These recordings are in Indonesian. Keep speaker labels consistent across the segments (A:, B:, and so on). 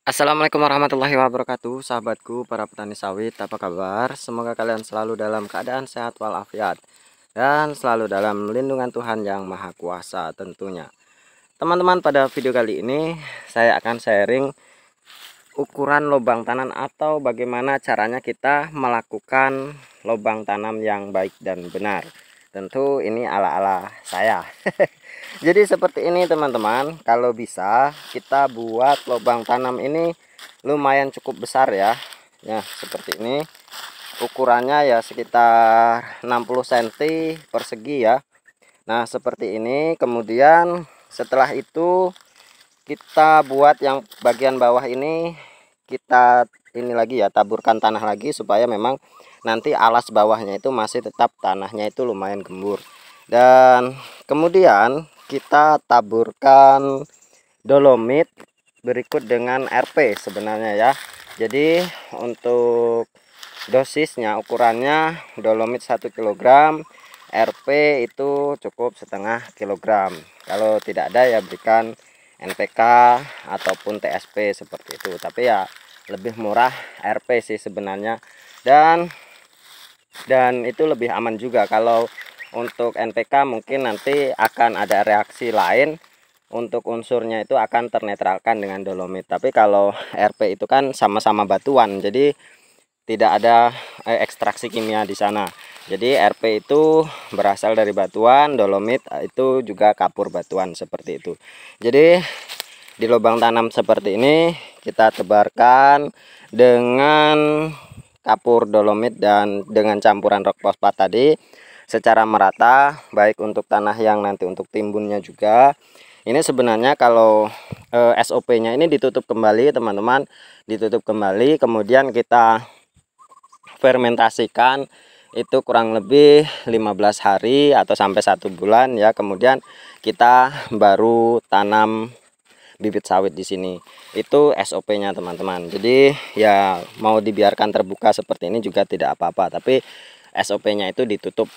A: Assalamualaikum warahmatullahi wabarakatuh, sahabatku para petani sawit, apa kabar? Semoga kalian selalu dalam keadaan sehat walafiat dan selalu dalam lindungan Tuhan yang Maha Kuasa tentunya. Teman-teman, pada video kali ini saya akan sharing ukuran lubang tanam atau bagaimana caranya kita melakukan lubang tanam yang baik dan benar. Tentu ini ala-ala saya. Jadi seperti ini teman-teman, kalau bisa kita buat lubang tanam ini lumayan cukup besar ya. Ya, seperti ini. Ukurannya ya sekitar 60 cm persegi ya. Nah, seperti ini. Kemudian setelah itu kita buat yang bagian bawah ini, kita ini lagi ya, taburkan tanah lagi supaya memang nanti alas bawahnya itu masih tetap tanahnya itu lumayan gembur. Dan kemudian kita taburkan dolomit berikut dengan RP sebenarnya ya. Jadi untuk dosisnya, ukurannya dolomit 1 kg, RP itu cukup setengah kilogram. Kalau tidak ada ya berikan NPK ataupun TSP seperti itu, tapi ya lebih murah RP sih sebenarnya. Dan itu lebih aman juga. Kalau untuk NPK mungkin nanti akan ada reaksi lain, untuk unsurnya itu akan ternetralkan dengan dolomit. Tapi kalau RP itu kan sama-sama batuan, jadi tidak ada ekstraksi kimia di sana. Jadi RP itu berasal dari batuan, dolomit itu juga kapur batuan seperti itu. Jadi di lubang tanam seperti ini kita tebarkan dengan kapur dolomit dan dengan campuran rock fosfat tadi secara merata, baik untuk tanah yang nanti untuk timbunnya juga. Ini sebenarnya kalau SOP-nya ini ditutup kembali teman-teman, ditutup kembali, kemudian kita fermentasikan itu kurang lebih 15 hari atau sampai 1 bulan ya. Kemudian kita baru tanam bibit sawit di sini. Itu SOP-nya teman-teman. Jadi ya mau dibiarkan terbuka seperti ini juga tidak apa-apa, tapi SOP-nya itu ditutup,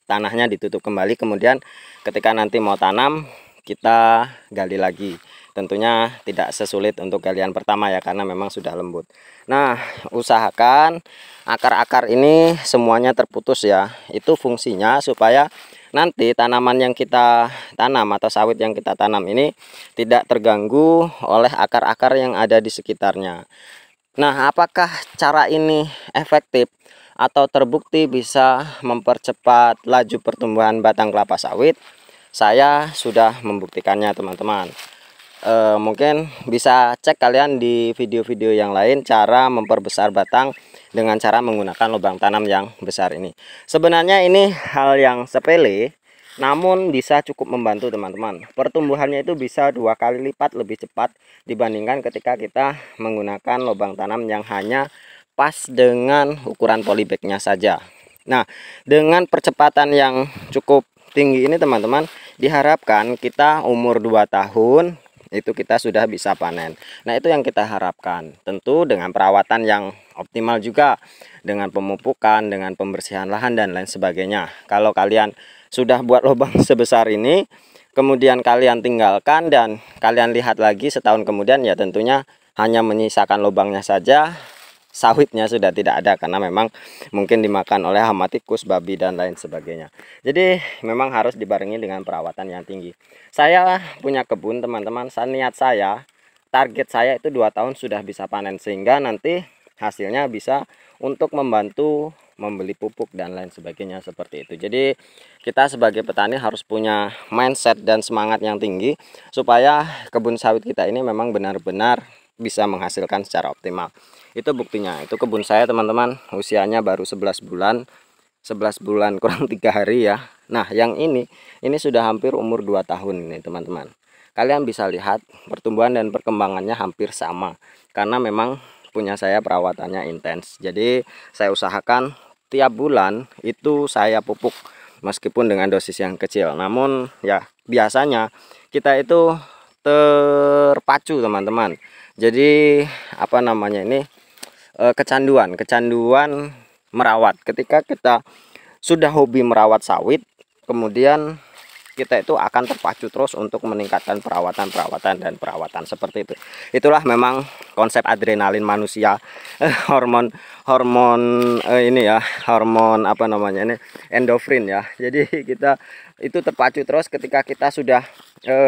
A: tanahnya ditutup kembali, kemudian ketika nanti mau tanam kita gali lagi. Tentunya tidak sesulit untuk galian pertama ya, karena memang sudah lembut. Nah, usahakan akar-akar ini semuanya terputus ya. Itu fungsinya supaya nanti tanaman yang kita tanam atau sawit yang kita tanam ini tidak terganggu oleh akar-akar yang ada di sekitarnya. Nah, apakah cara ini efektif atau terbukti bisa mempercepat laju pertumbuhan batang kelapa sawit? Saya sudah membuktikannya teman-teman. Mungkin bisa cek kalian di video-video yang lain cara memperbesar batang dengan cara menggunakan lubang tanam yang besar ini. Sebenarnya ini hal yang sepele, namun bisa cukup membantu teman-teman. Pertumbuhannya itu bisa 2 kali lipat lebih cepat dibandingkan ketika kita menggunakan lubang tanam yang hanya pas dengan ukuran polybagnya saja. Nah, dengan percepatan yang cukup tinggi ini teman-teman, diharapkan kita umur 2 tahun itu kita sudah bisa panen. Nah, itu yang kita harapkan. Tentu dengan perawatan yang optimal juga, dengan pemupukan, dengan pembersihan lahan dan lain sebagainya. Kalau kalian sudah buat lubang sebesar ini, kemudian kalian tinggalkan dan kalian lihat lagi setahun kemudian, ya tentunya hanya menyisakan lubangnya saja, sawitnya sudah tidak ada karena memang mungkin dimakan oleh hama tikus, babi dan lain sebagainya. Jadi memang harus dibarengi dengan perawatan yang tinggi. Saya punya kebun teman-teman, niat saya, target saya itu 2 tahun sudah bisa panen, sehingga nanti hasilnya bisa untuk membantu membeli pupuk dan lain sebagainya seperti itu. Jadi kita sebagai petani harus punya mindset dan semangat yang tinggi supaya kebun sawit kita ini memang benar-benar bisa menghasilkan secara optimal. Itu buktinya, itu kebun saya teman-teman, usianya baru 11 bulan, 11 bulan kurang 3 hari ya. Nah, yang ini sudah hampir umur 2 tahun ini teman-teman. Kalian bisa lihat pertumbuhan dan perkembangannya hampir sama, karena memang punya saya perawatannya intens. Jadi saya usahakan tiap bulan itu saya pupuk, meskipun dengan dosis yang kecil. Namun ya biasanya kita itu terpacu teman-teman. Jadi apa namanya ini, kecanduan merawat. Ketika kita sudah hobi merawat sawit, kemudian kita itu akan terpacu terus untuk meningkatkan perawatan seperti itu. Itulah memang konsep adrenalin manusia, hormon ini ya, hormon apa namanya ini, endorfin ya. Jadi kita itu terpacu terus ketika kita sudah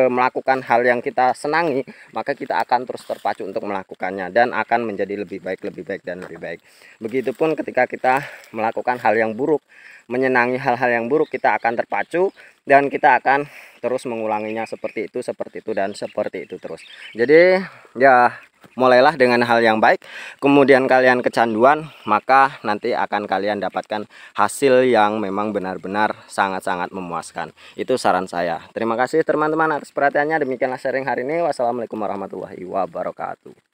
A: melakukan hal yang kita senangi, maka kita akan terus terpacu untuk melakukannya dan akan menjadi lebih baik dan lebih baik. Begitupun ketika kita melakukan hal yang buruk, menyenangi hal-hal yang buruk, kita akan terpacu dan kita akan terus mengulanginya seperti itu dan seperti itu terus. Jadi ya, mulailah dengan hal yang baik, kemudian kalian kecanduan, maka nanti akan kalian dapatkan hasil yang memang benar-benar sangat-sangat memuaskan. Itu saran saya. Terima kasih teman-teman atas perhatiannya. Demikianlah sharing hari ini. Wassalamualaikum warahmatullahi wabarakatuh.